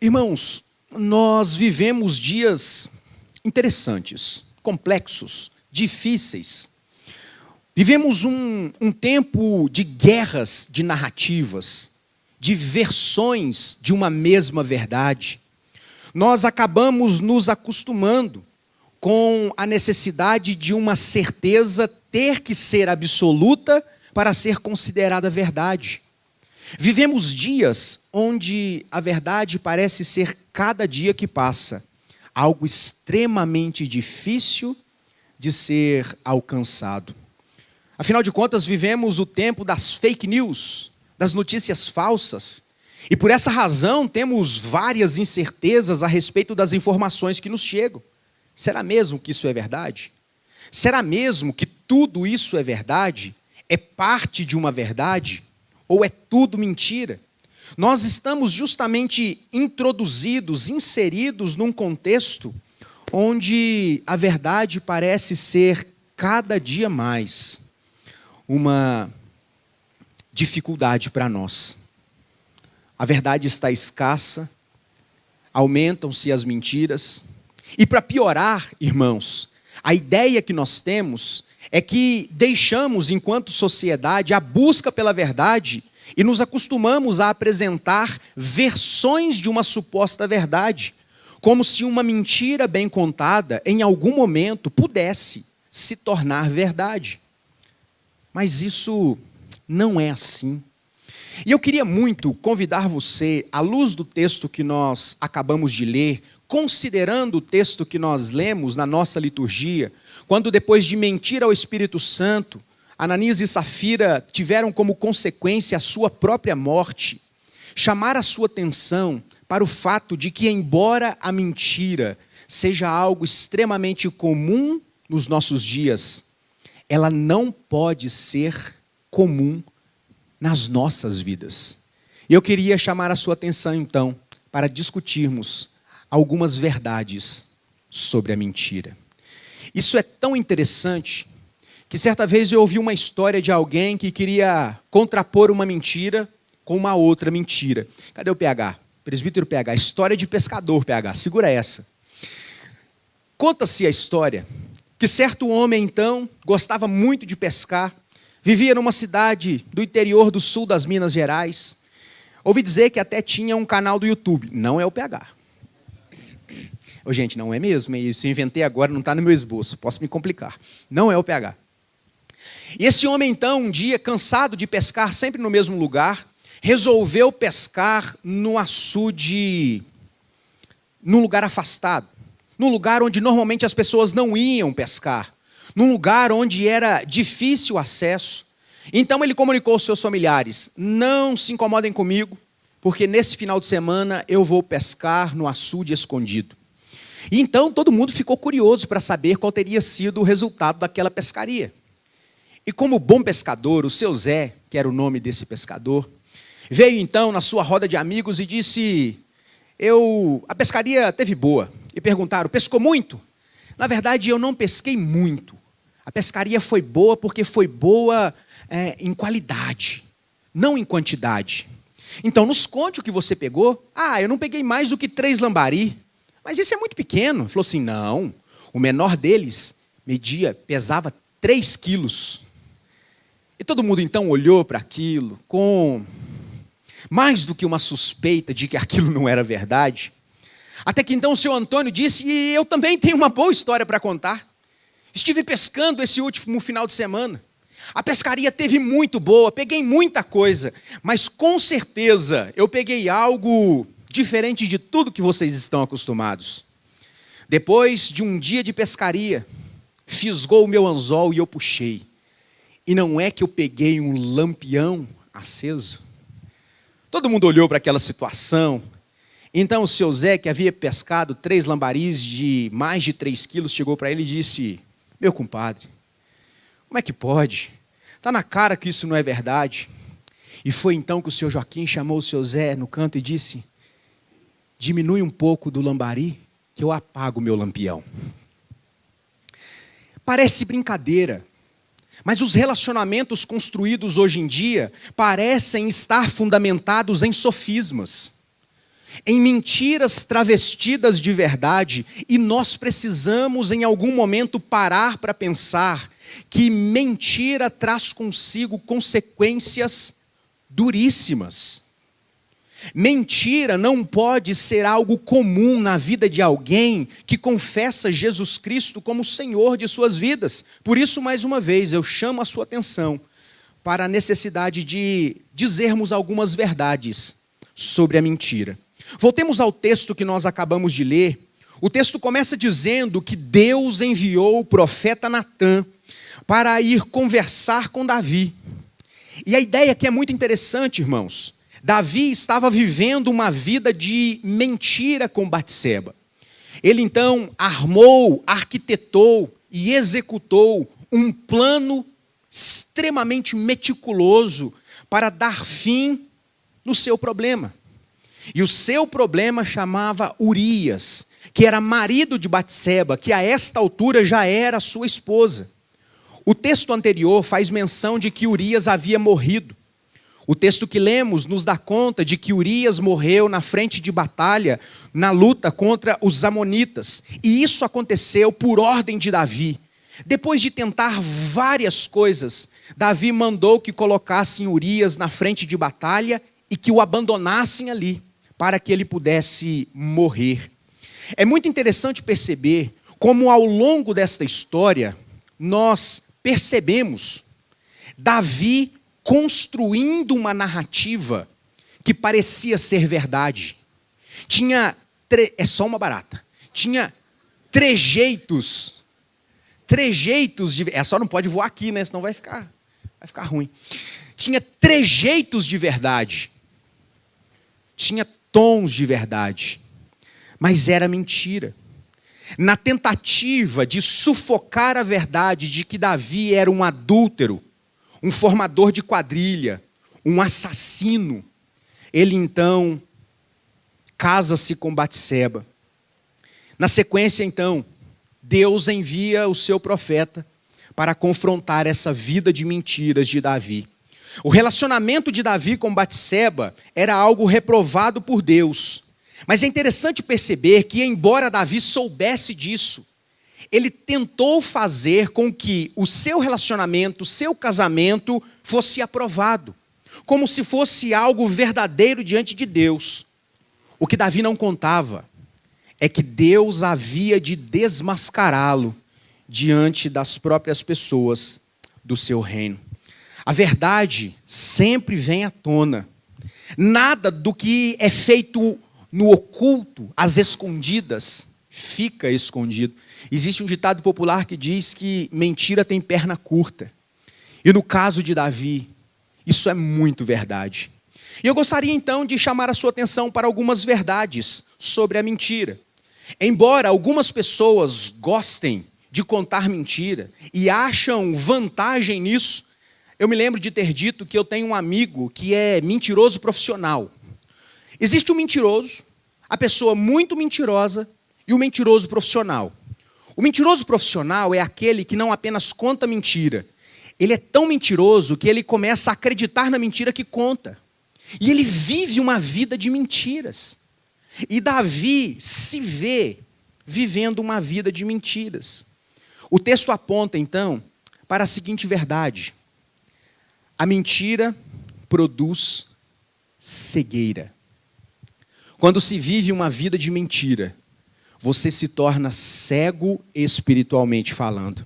Irmãos, nós vivemos dias interessantes, complexos, difíceis. Vivemos um tempo de guerras de narrativas, de versões de uma mesma verdade. Nós acabamos nos acostumando com a necessidade de uma certeza ter que ser absoluta para ser considerada verdade. Vivemos dias onde a verdade parece ser, cada dia que passa, algo extremamente difícil de ser alcançado. Afinal de contas, vivemos o tempo das fake news, das notícias falsas. E por essa razão, temos várias incertezas a respeito das informações que nos chegam. Será mesmo que isso é verdade? Será mesmo que tudo isso é verdade? É parte de uma verdade? Ou é tudo mentira? Nós estamos justamente introduzidos, inseridos num contexto onde a verdade parece ser cada dia mais uma dificuldade para nós. A verdade está escassa, aumentam-se as mentiras. E para piorar, irmãos, a ideia que nós temos é que deixamos, enquanto sociedade, a busca pela verdade e nos acostumamos a apresentar versões de uma suposta verdade, como se uma mentira bem contada, em algum momento, pudesse se tornar verdade. Mas isso não é assim. E eu queria muito convidar você, à luz do texto que nós acabamos de ler, considerando o texto que nós lemos na nossa liturgia, quando depois de mentir ao Espírito Santo, Ananias e Safira tiveram como consequência a sua própria morte, chamar a sua atenção para o fato de que, embora a mentira seja algo extremamente comum nos nossos dias, ela não pode ser comum nas nossas vidas. E eu queria chamar a sua atenção, então, para discutirmos algumas verdades sobre a mentira. Isso é tão interessante que certa vez eu ouvi uma história de alguém que queria contrapor uma mentira com uma outra mentira. Cadê o PH? Presbítero PH, história de pescador, PH, segura essa. Conta-se a história que certo homem, então, gostava muito de pescar, vivia numa cidade do interior do sul das Minas Gerais. Ouvi dizer que até tinha um canal do YouTube. Não é o PH. Ô, gente, não é mesmo? Isso eu inventei agora, não está no meu esboço. Posso me complicar. Não é o PH. E esse homem, então, um dia, cansado de pescar sempre no mesmo lugar, resolveu pescar no açude, num lugar afastado. Num lugar onde normalmente as pessoas não iam pescar. Num lugar onde era difícil o acesso. Então ele comunicou aos seus familiares: não se incomodem comigo, porque nesse final de semana eu vou pescar no açude escondido. E então todo mundo ficou curioso para saber qual teria sido o resultado daquela pescaria. E como bom pescador, o seu Zé, que era o nome desse pescador, veio então na sua roda de amigos e disse: a pescaria teve boa. E perguntaram: pescou muito? Na verdade, eu não pesquei muito. A pescaria foi boa porque foi boa em qualidade, não em quantidade. Então, nos conte o que você pegou. Eu não peguei mais do que 3 lambari. Mas isso é muito pequeno. Ele falou assim: não, o menor deles pesava 3 quilos. E todo mundo então olhou para aquilo com mais do que uma suspeita de que aquilo não era verdade. Até que então o seu Antônio disse: e eu também tenho uma boa história para contar. Estive pescando esse último final de semana. A pescaria teve muito boa, peguei muita coisa, mas com certeza eu peguei algo diferente de tudo que vocês estão acostumados. Depois de um dia de pescaria, fisgou o meu anzol e eu puxei. E não é que eu peguei um lampião aceso? Todo mundo olhou para aquela situação. Então o seu Zé, que havia pescado 3 lambaris de mais de 3 quilos, chegou para ele e disse: meu compadre, como é que pode? Está na cara que isso não é verdade. E foi então que o seu Joaquim chamou o seu Zé no canto e disse: diminui um pouco do lambari que eu apago o meu lampião. Parece brincadeira, mas os relacionamentos construídos hoje em dia parecem estar fundamentados em sofismas. em mentiras travestidas de verdade, e nós precisamos em algum momento parar para pensar que mentira traz consigo consequências duríssimas. Mentira não pode ser algo comum na vida de alguém que confessa Jesus Cristo como Senhor de suas vidas. Por isso, mais uma vez, eu chamo a sua atenção para a necessidade de dizermos algumas verdades sobre a mentira. Voltemos ao texto que nós acabamos de ler. O texto começa dizendo que Deus enviou o profeta Natã para ir conversar com Davi. E a ideia aqui é muito interessante, irmãos. Davi estava vivendo uma vida de mentira com Batseba. Ele então armou, arquitetou e executou um plano extremamente meticuloso para dar fim no seu problema. E o seu problema chamava Urias, que era marido de Batseba, que a esta altura já era sua esposa. O texto anterior faz menção de que Urias havia morrido. O texto que lemos nos dá conta de que Urias morreu na frente de batalha, na luta contra os amonitas. E isso aconteceu por ordem de Davi. Depois de tentar várias coisas, Davi mandou que colocassem Urias na frente de batalha e que o abandonassem ali, para que ele pudesse morrer. É muito interessante perceber como ao longo desta história, nós percebemos Davi construindo uma narrativa que parecia ser verdade. É só uma barata. Tinha trejeitos de... só não pode voar aqui, né? Senão vai ficar ruim. Tinha trejeitos de verdade. Tinha tons de verdade. Mas era mentira. Na tentativa de sufocar a verdade de que Davi era um adúltero, um formador de quadrilha, um assassino, ele então casa-se com Batseba. Na sequência, então, Deus envia o seu profeta para confrontar essa vida de mentiras de Davi. O relacionamento de Davi com Batseba era algo reprovado por Deus. Mas é interessante perceber que, embora Davi soubesse disso, ele tentou fazer com que o seu relacionamento, o seu casamento, fosse aprovado, como se fosse algo verdadeiro diante de Deus. O que Davi não contava é que Deus havia de desmascará-lo diante das próprias pessoas do seu reino. A verdade sempre vem à tona. Nada do que é feito no oculto, às escondidas, fica escondido. Existe um ditado popular que diz que mentira tem perna curta. E no caso de Davi, isso é muito verdade. E eu gostaria então de chamar a sua atenção para algumas verdades sobre a mentira. Embora algumas pessoas gostem de contar mentira e acham vantagem nisso, eu me lembro de ter dito que eu tenho um amigo que é mentiroso profissional. Existe um mentiroso, a pessoa muito mentirosa e o mentiroso profissional. O mentiroso profissional é aquele que não apenas conta mentira, ele é tão mentiroso que ele começa a acreditar na mentira que conta. E ele vive uma vida de mentiras. E Davi se vê vivendo uma vida de mentiras. O texto aponta, então, para a seguinte verdade: a mentira produz cegueira. Quando se vive uma vida de mentira, você se torna cego espiritualmente falando.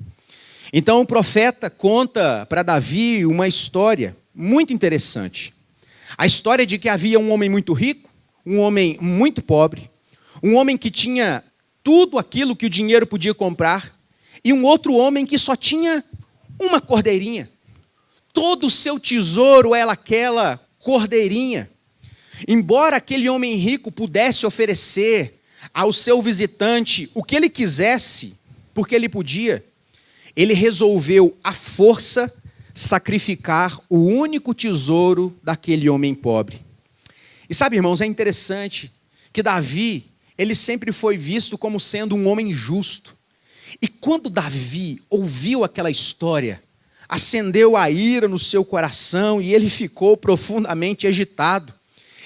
Então o profeta conta para Davi uma história muito interessante. A história de que havia um homem muito rico, um homem muito pobre, um homem que tinha tudo aquilo que o dinheiro podia comprar, e um outro homem que só tinha uma cordeirinha. Todo o seu tesouro era aquela cordeirinha. Embora aquele homem rico pudesse oferecer ao seu visitante o que ele quisesse, porque ele podia, ele resolveu à força sacrificar o único tesouro daquele homem pobre. E sabe, irmãos, é interessante que Davi, ele sempre foi visto como sendo um homem justo. E quando Davi ouviu aquela história, acendeu a ira no seu coração e ele ficou profundamente agitado.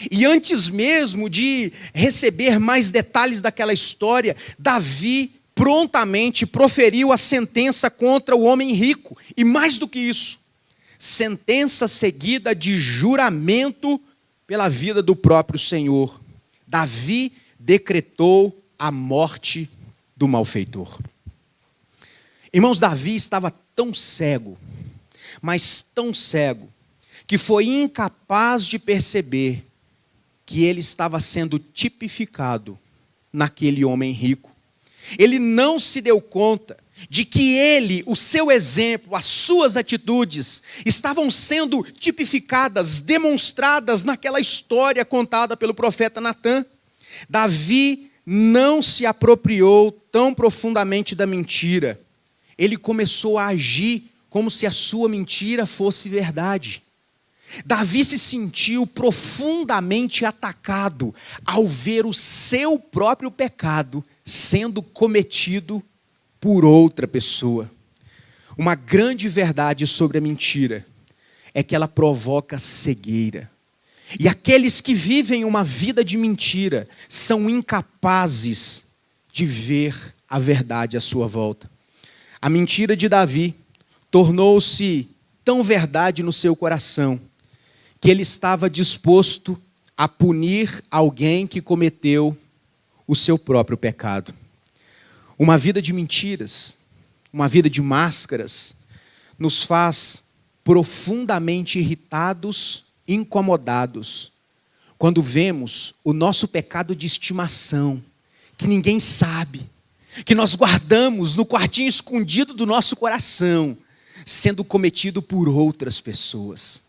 E antes mesmo de receber mais detalhes daquela história, Davi prontamente proferiu a sentença contra o homem rico. E mais do que isso, sentença seguida de juramento pela vida do próprio Senhor. Davi decretou a morte do malfeitor. Irmãos, Davi estava tão cego, mas tão cego, que foi incapaz de perceber que ele estava sendo tipificado naquele homem rico. Ele não se deu conta de que ele, o seu exemplo, as suas atitudes, estavam sendo tipificadas, demonstradas naquela história contada pelo profeta Natã. Davi não se apropriou tão profundamente da mentira. Ele começou a agir como se a sua mentira fosse verdade. Davi se sentiu profundamente atacado ao ver o seu próprio pecado sendo cometido por outra pessoa. Uma grande verdade sobre a mentira é que ela provoca cegueira. E aqueles que vivem uma vida de mentira são incapazes de ver a verdade à sua volta. A mentira de Davi tornou-se tão verdade no seu coração que ele estava disposto a punir alguém que cometeu o seu próprio pecado. Uma vida de mentiras, uma vida de máscaras, nos faz profundamente irritados, incomodados, quando vemos o nosso pecado de estimação, que ninguém sabe, que nós guardamos no quartinho escondido do nosso coração, sendo cometido por outras pessoas.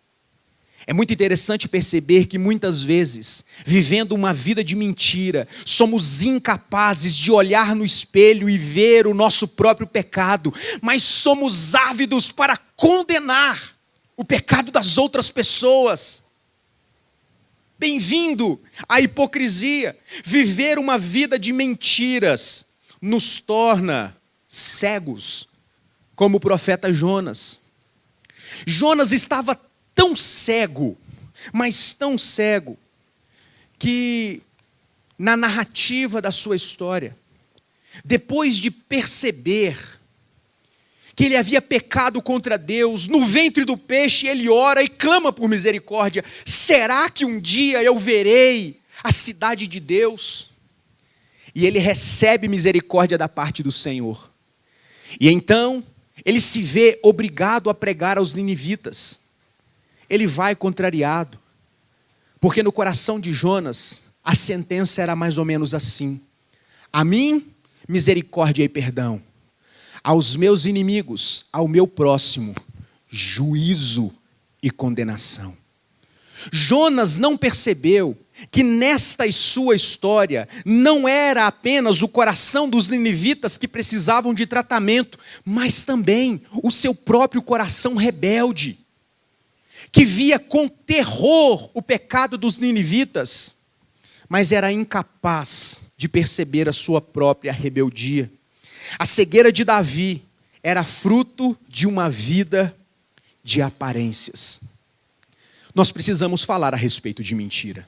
É muito interessante perceber que muitas vezes, vivendo uma vida de mentira, somos incapazes de olhar no espelho e ver o nosso próprio pecado, mas somos ávidos para condenar o pecado das outras pessoas. Bem-vindo à hipocrisia. Viver uma vida de mentiras nos torna cegos, como o profeta Jonas. Jonas estava tão cego, mas tão cego, que na narrativa da sua história, depois de perceber que ele havia pecado contra Deus, no ventre do peixe ele ora e clama por misericórdia. Será que um dia eu verei a cidade de Deus? E ele recebe misericórdia da parte do Senhor. E então ele se vê obrigado a pregar aos ninivitas. Ele vai contrariado, porque no coração de Jonas, a sentença era mais ou menos assim: a mim, misericórdia e perdão; aos meus inimigos, ao meu próximo, juízo e condenação. Jonas não percebeu que nesta sua história não era apenas o coração dos ninivitas que precisavam de tratamento, mas também o seu próprio coração rebelde, que via com terror o pecado dos ninivitas, mas era incapaz de perceber a sua própria rebeldia. A cegueira de Davi era fruto de uma vida de aparências. Nós precisamos falar a respeito de mentira.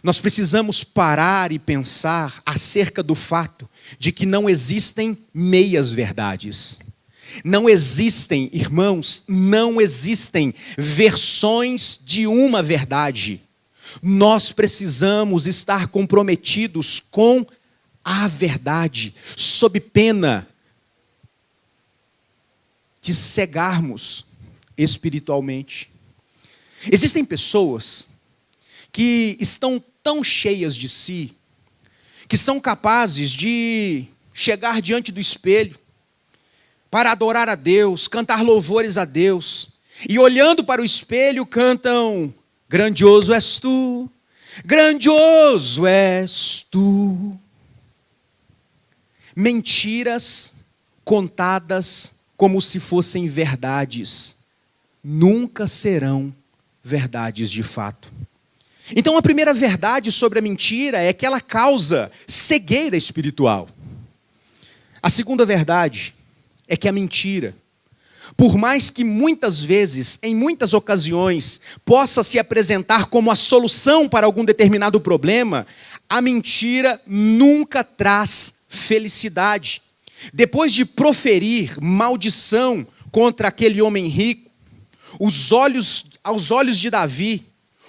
Nós precisamos parar e pensar acerca do fato de que não existem meias verdades. Não existem, irmãos, não existem versões de uma verdade. Nós precisamos estar comprometidos com a verdade, sob pena de cegarmos espiritualmente. Existem pessoas que estão tão cheias de si, que são capazes de chegar diante do espelho para adorar a Deus, cantar louvores a Deus, e olhando para o espelho cantam: grandioso és tu, grandioso és tu. Mentiras contadas como se fossem verdades, nunca serão verdades de fato. Então a primeira verdade sobre a mentira é que ela causa cegueira espiritual. A segunda verdade é que a mentira Por mais que muitas vezes, em muitas ocasiões, possa se apresentar como a solução para algum determinado problema, a mentira nunca traz felicidade. Depois de proferir maldição contra aquele homem rico, aos olhos de Davi,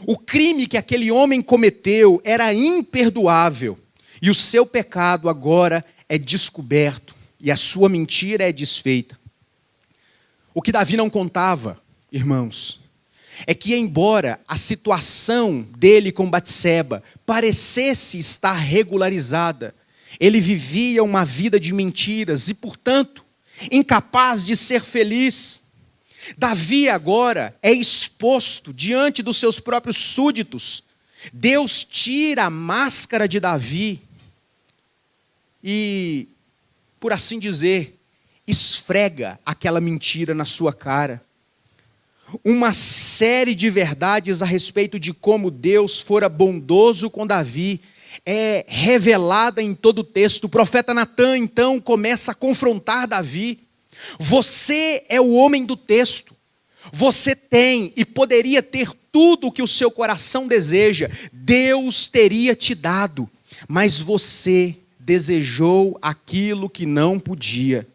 o crime que aquele homem cometeu era imperdoável. E o seu pecado agora é descoberto e a sua mentira é desfeita. O que Davi não contava, irmãos, é que embora a situação dele com Batseba parecesse estar regularizada, ele vivia uma vida de mentiras e, portanto, incapaz de ser feliz. Davi agora é exposto diante dos seus próprios súditos. Deus tira a máscara de Davi e, por assim dizer, esfrega aquela mentira na sua cara. Uma série de verdades a respeito de como Deus fora bondoso com Davi é revelada em todo o texto. O profeta Natan, então, começa a confrontar Davi. Você é o homem do texto. Você tem e poderia ter tudo o que o seu coração deseja. Deus teria te dado, mas você desejou aquilo que não podia.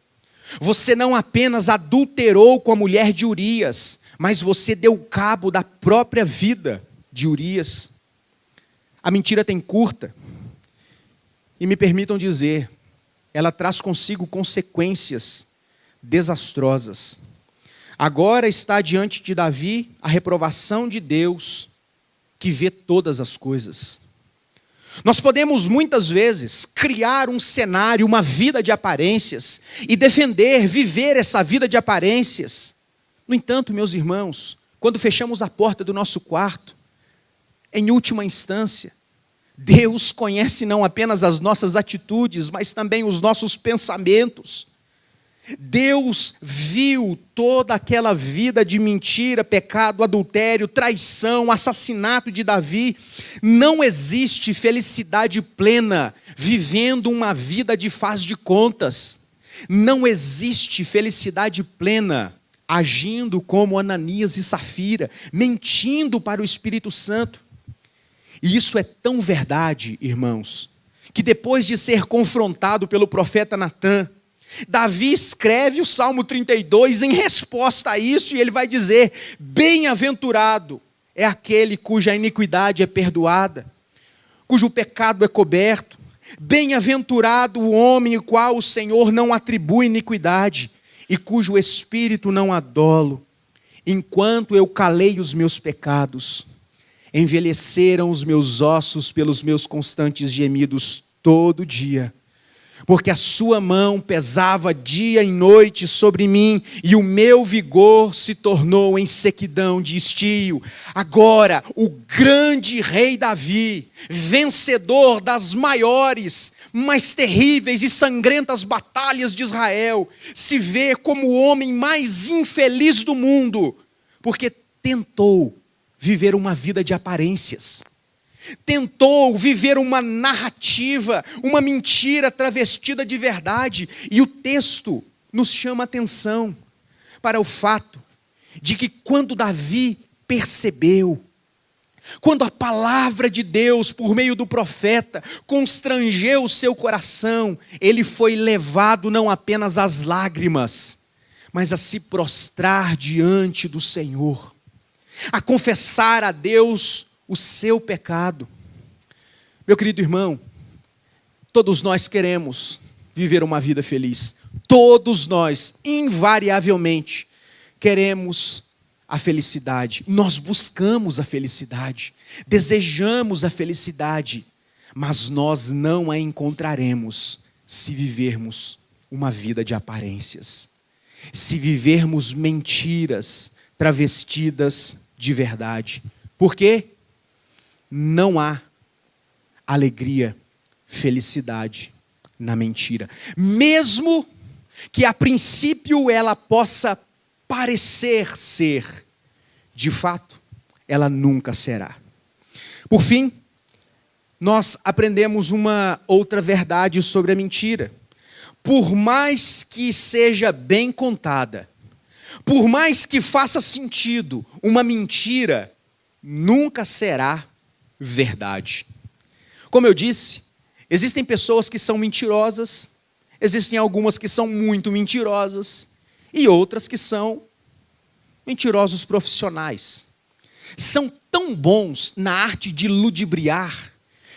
Você não apenas adulterou com a mulher de Urias, mas você deu cabo da própria vida de Urias. A mentira tem curta, e me permitam dizer, ela traz consigo consequências desastrosas. Agora está diante de Davi a reprovação de Deus, que vê todas as coisas. Nós podemos muitas vezes criar um cenário, uma vida de aparências, e defender, viver essa vida de aparências. No entanto, meus irmãos, quando fechamos a porta do nosso quarto, em última instância, Deus conhece não apenas as nossas atitudes, mas também os nossos pensamentos. Deus viu toda aquela vida de mentira, pecado, adultério, traição, assassinato de Davi. Não existe felicidade plena vivendo uma vida de faz de contas. Não existe felicidade plena agindo como Ananias e Safira, mentindo para o Espírito Santo. E isso é tão verdade, irmãos, que depois de ser confrontado pelo profeta Natan, Davi escreve o Salmo 32 em resposta a isso, e ele vai dizer: bem-aventurado é aquele cuja iniquidade é perdoada, cujo pecado é coberto. Bem-aventurado o homem ao qual o Senhor não atribui iniquidade, e cujo espírito não há dolo. Enquanto eu calei os meus pecados, envelheceram os meus ossos pelos meus constantes gemidos todo dia. Porque a sua mão pesava dia e noite sobre mim, e o meu vigor se tornou em sequidão de estio. Agora, o grande rei Davi, vencedor das maiores, mais terríveis e sangrentas batalhas de Israel, se vê como o homem mais infeliz do mundo, porque tentou viver uma vida de aparências. Tentou viver uma narrativa, uma mentira travestida de verdade. E o texto nos chama a atenção para o fato de que quando Davi percebeu, quando a palavra de Deus, por meio do profeta, constrangeu o seu coração, ele foi levado não apenas às lágrimas, mas a se prostrar diante do Senhor, a confessar a Deus o seu pecado. Meu querido irmão, todos nós queremos viver uma vida feliz. Todos nós, invariavelmente, queremos a felicidade. Nós buscamos a felicidade, desejamos a felicidade, mas nós não a encontraremos se vivermos uma vida de aparências, se vivermos mentiras travestidas de verdade. Por quê? Não há alegria, felicidade na mentira. Mesmo que a princípio ela possa parecer ser, de fato, ela nunca será. Por fim, nós aprendemos uma outra verdade sobre a mentira. Por mais que seja bem contada, Por mais que faça sentido, uma mentira nunca será verdade. Como eu disse, existem pessoas que são mentirosas, existem algumas que são muito mentirosas e outras que são mentirosos profissionais. São tão bons na arte de ludibriar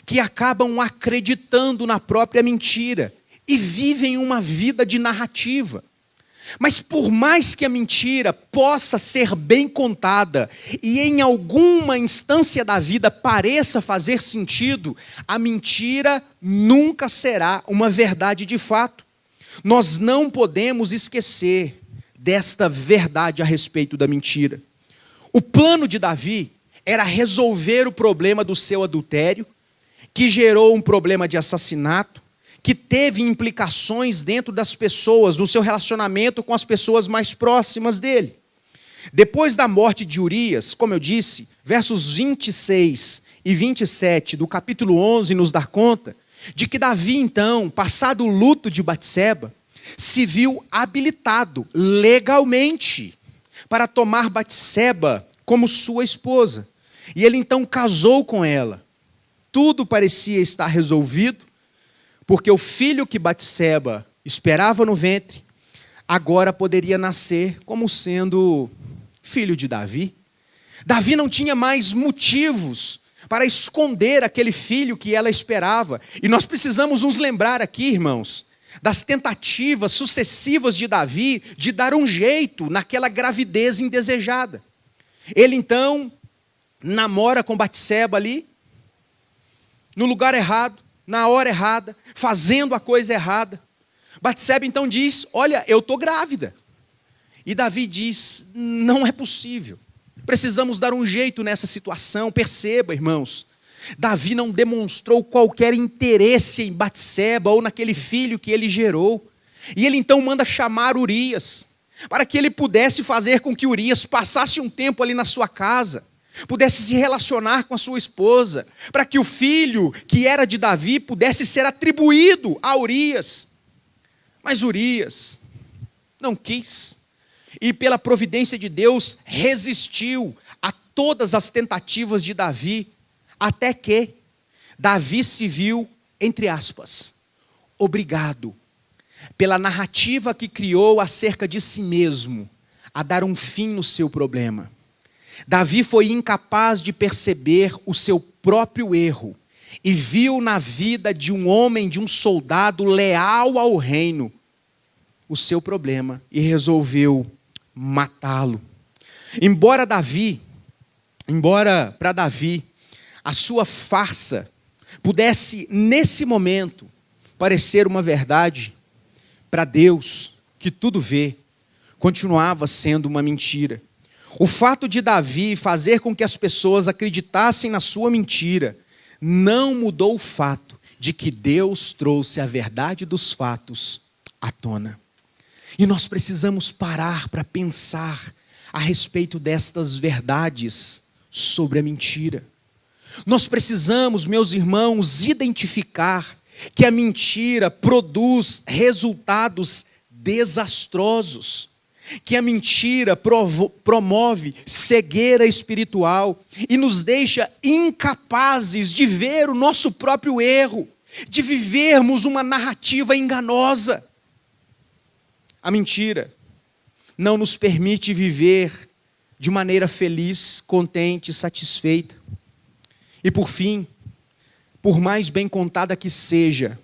que acabam acreditando na própria mentira e vivem uma vida de narrativa. Mas por mais que a mentira possa ser bem contada e em alguma instância da vida pareça fazer sentido, a mentira nunca será uma verdade de fato. Nós não podemos esquecer desta verdade a respeito da mentira. O plano de Davi era resolver o problema do seu adultério, que gerou um problema de assassinato, que teve implicações dentro das pessoas, no seu relacionamento com as pessoas mais próximas dele. Depois da morte de Urias, como eu disse, versos 26 e 27 do capítulo 11 nos dá conta de que Davi, então, passado o luto de Batseba, se viu habilitado legalmente para tomar Batseba como sua esposa. E ele então casou com ela. Tudo parecia estar resolvido, porque o filho que Batseba esperava no ventre, agora poderia nascer como sendo filho de Davi. Davi não tinha mais motivos para esconder aquele filho que ela esperava. E nós precisamos nos lembrar aqui, irmãos, das tentativas sucessivas de Davi de dar um jeito naquela gravidez indesejada. Ele então namora com Batseba ali, no lugar errado, na hora errada, fazendo a coisa errada. Batseba então diz: olha, eu estou grávida. E Davi diz: não é possível. Precisamos dar um jeito nessa situação. Perceba, irmãos, Davi não demonstrou qualquer interesse em Batseba ou naquele filho que ele gerou. E ele então manda chamar Urias, para que ele pudesse fazer com que Urias passasse um tempo ali na sua casa, pudesse se relacionar com a sua esposa, para que o filho que era de Davi pudesse ser atribuído a Urias. Mas Urias não quis, e pela providência de Deus resistiu a todas as tentativas de Davi, até que Davi se viu, entre aspas, obrigado, pela narrativa que criou acerca de si mesmo, a dar um fim no seu problema. Davi foi incapaz de perceber o seu próprio erro e viu na vida de um homem, de um soldado leal ao reino, o seu problema e resolveu matá-lo. Embora para Davi a sua farsa pudesse nesse momento parecer uma verdade, para Deus, que tudo vê, continuava sendo uma mentira. O fato de Davi fazer com que as pessoas acreditassem na sua mentira não mudou o fato de que Deus trouxe a verdade dos fatos à tona. E nós precisamos parar para pensar a respeito destas verdades sobre a mentira. Nós precisamos, meus irmãos, identificar que a mentira produz resultados desastrosos, que a mentira promove cegueira espiritual e nos deixa incapazes de ver o nosso próprio erro, de vivermos uma narrativa enganosa. A mentira não nos permite viver de maneira feliz, contente, satisfeita. E por fim, por mais bem contada que seja,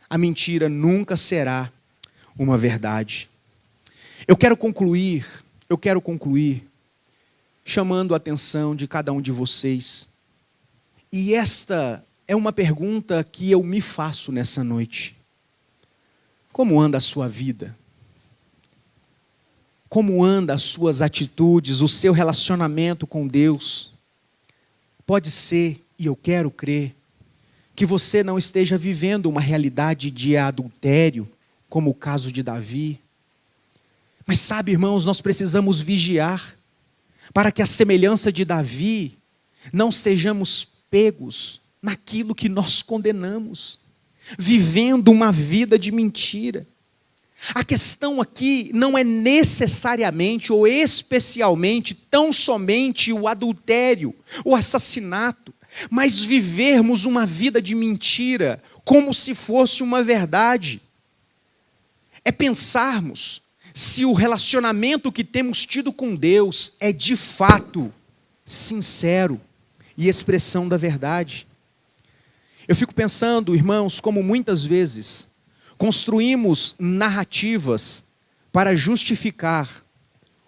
a mentira nunca será uma verdade. Eu quero concluir chamando a atenção de cada um de vocês. E esta é uma pergunta que eu me faço nessa noite. Como anda a sua vida? Como anda as suas atitudes, o seu relacionamento com Deus? Pode ser, e eu quero crer, que você não esteja vivendo uma realidade de adultério, como o caso de Davi. Mas sabe, irmãos, nós precisamos vigiar, para que a semelhança de Davi, não sejamos pegos naquilo que nós condenamos, vivendo uma vida de mentira. A questão aqui não é necessariamente ou especialmente tão somente o adultério, o assassinato, mas vivermos uma vida de mentira como se fosse uma verdade. É pensarmos se o relacionamento que temos tido com Deus é de fato sincero e expressão da verdade. Eu fico pensando, irmãos, como muitas vezes construímos narrativas para justificar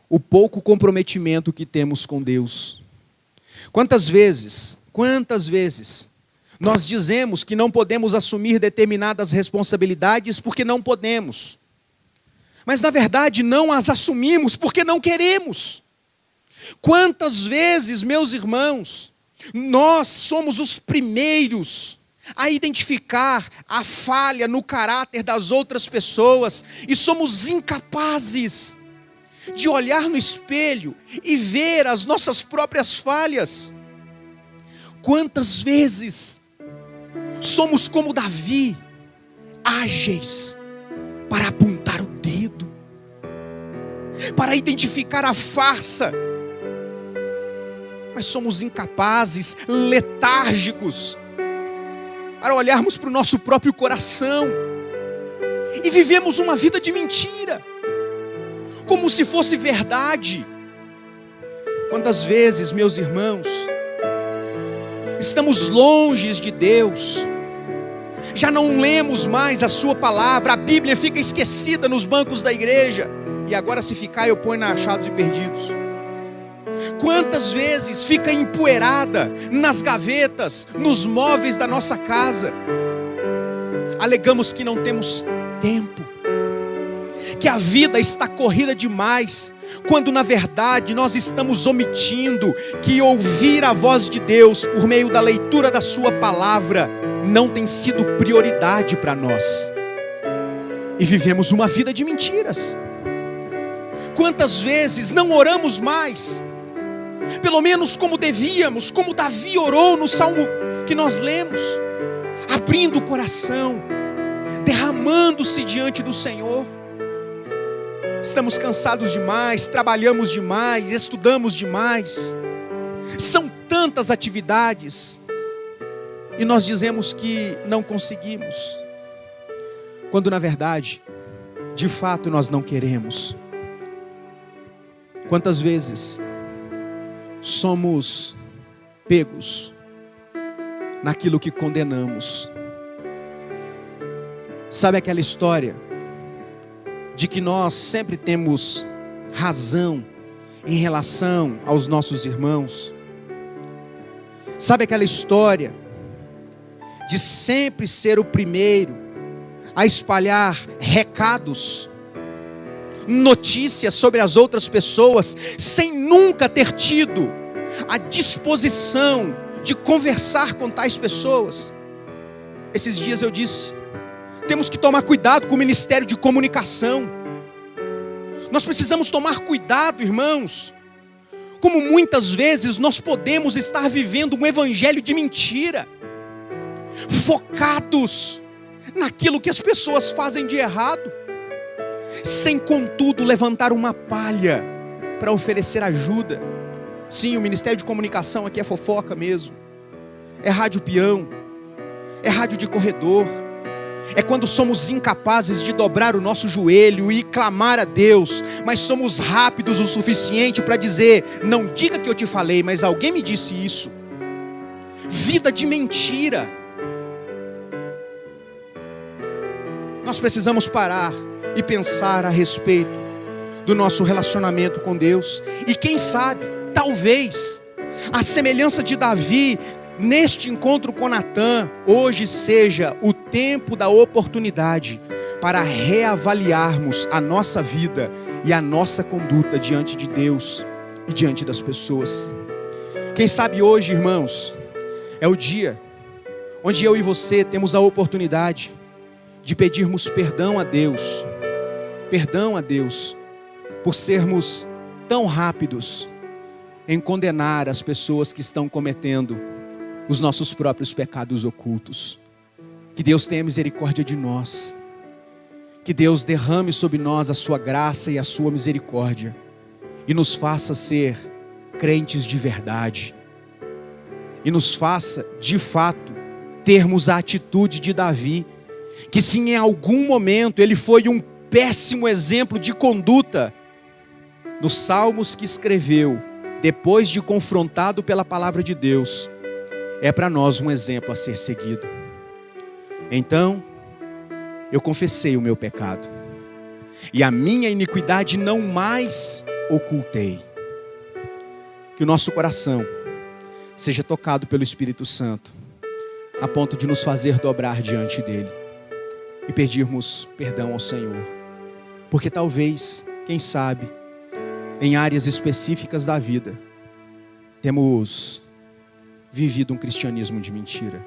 o pouco comprometimento que temos com Deus. Quantas vezes nós dizemos que não podemos assumir determinadas responsabilidades porque não podemos. Mas na verdade não as assumimos porque não queremos. Quantas vezes, meus irmãos, nós somos os primeiros a identificar a falha no caráter das outras pessoas e somos incapazes de olhar no espelho e ver as nossas próprias falhas. Quantas vezes somos como Davi, ágeis para apontar o dedo, para identificar a farsa, mas somos incapazes, letárgicos, para olharmos para o nosso próprio coração e vivemos uma vida de mentira, como se fosse verdade. Quantas vezes, meus irmãos, estamos longe de Deus, já não lemos mais a sua palavra, a Bíblia fica esquecida nos bancos da igreja, e agora se ficar eu ponho na Achados e Perdidos. Quantas vezes fica empoeirada nas gavetas, nos móveis da nossa casa. Alegamos que não temos tempo, que a vida está corrida demais, quando na verdade nós estamos omitindo que ouvir a voz de Deus por meio da leitura da sua palavra não tem sido prioridade para nós. E vivemos uma vida de mentiras. Quantas vezes não oramos mais, pelo menos como devíamos, como Davi orou no salmo que nós lemos, abrindo o coração, derramando-se diante do Senhor. Estamos cansados demais, trabalhamos demais, estudamos demais, são tantas atividades, e nós dizemos que não conseguimos, quando na verdade, de fato nós não queremos. Quantas vezes somos pegos naquilo que condenamos? Sabe aquela história de que nós sempre temos razão em relação aos nossos irmãos? Sabe aquela história de sempre ser o primeiro a espalhar recados, notícias sobre as outras pessoas, sem nunca ter tido a disposição de conversar com tais pessoas? Esses dias eu disse, temos que tomar cuidado com o ministério de comunicação. Nós precisamos tomar cuidado, irmãos, como muitas vezes nós podemos estar vivendo um evangelho de mentira, focados naquilo que as pessoas fazem de errado, sem contudo levantar uma palha para oferecer ajuda. Sim, o ministério de comunicação aqui é fofoca mesmo, é rádio peão, é rádio de corredor, é quando somos incapazes de dobrar o nosso joelho e clamar a Deus, mas somos rápidos o suficiente para dizer, não diga que eu te falei, mas alguém me disse isso. Vida de mentira. Nós precisamos parar e pensar a respeito do nosso relacionamento com Deus. E quem sabe, talvez, a semelhança de Davi, neste encontro com Natã, hoje seja o tempo da oportunidade para reavaliarmos a nossa vida e a nossa conduta diante de Deus e diante das pessoas. Quem sabe hoje, irmãos, é o dia onde eu e você temos a oportunidade de pedirmos perdão a Deus, por sermos tão rápidos em condenar as pessoas que estão cometendo os nossos próprios pecados ocultos. Que Deus tenha misericórdia de nós, Que Deus derrame sobre nós a sua graça e a sua misericórdia e nos faça ser crentes de verdade. E nos faça, de fato, termos a atitude de Davi, que se em algum momento ele foi um péssimo exemplo de conduta, nos salmos que escreveu, depois de confrontado pela palavra de Deus, é para nós um exemplo a ser seguido. Então, eu confessei o meu pecado, e a minha iniquidade não mais ocultei. Que o nosso coração seja tocado pelo Espírito Santo, a ponto de nos fazer dobrar diante dele e pedirmos perdão ao Senhor. Porque talvez, quem sabe, em áreas específicas da vida, temos vivido um cristianismo de mentira,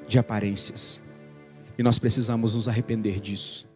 de aparências. E nós precisamos nos arrepender disso.